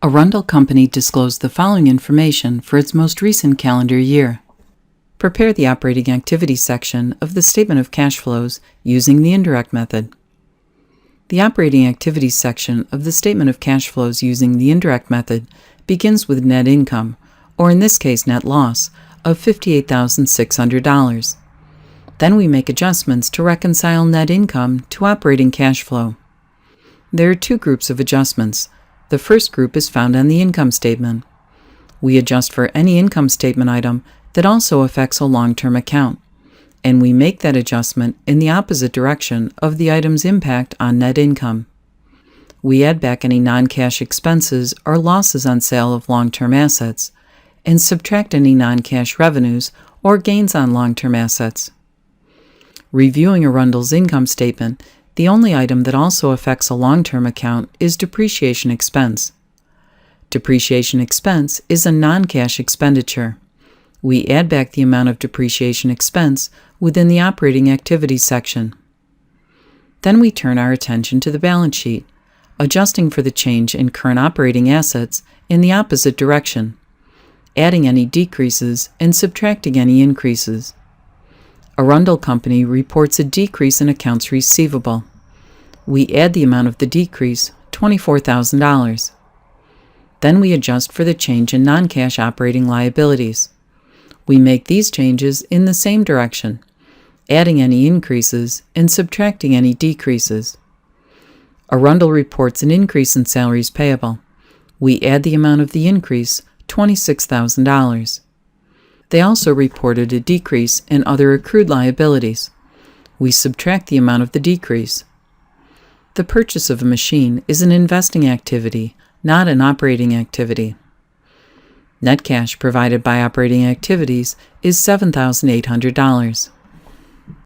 Arundel Company disclosed the following information for its most recent calendar year. Prepare the operating activities section of the statement of cash flows using the indirect method. The operating activities section of the statement of cash flows using the indirect method begins with net income, or in this case net loss, of $58,600. Then we make adjustments to reconcile net income to operating cash flow. There are two groups of adjustments. The first group is found on the income statement. We adjust for any income statement item that also affects a long-term account, and we make that adjustment in the opposite direction of the item's impact on net income. We add back any non-cash expenses or losses on sale of long-term assets, and subtract any non-cash revenues or gains on long-term assets. Reviewing Arundel's income statement, the only item that also affects a long-term account is depreciation expense. Depreciation expense is a non-cash expenditure. We add back the amount of depreciation expense within the operating activities section. Then we turn our attention to the balance sheet, adjusting for the change in current operating assets in the opposite direction, adding any decreases and subtracting any increases. Arundel Company reports a decrease in accounts receivable. We add the amount of the decrease, $24,000. Then we adjust for the change in non-cash operating liabilities. We make these changes in the same direction, adding any increases and subtracting any decreases. Arundel reports an increase in salaries payable. We add the amount of the increase, $26,000. They also reported a decrease in other accrued liabilities. We subtract the amount of the decrease. The purchase of a machine is an investing activity, not an operating activity. Net cash provided by operating activities is $7,800.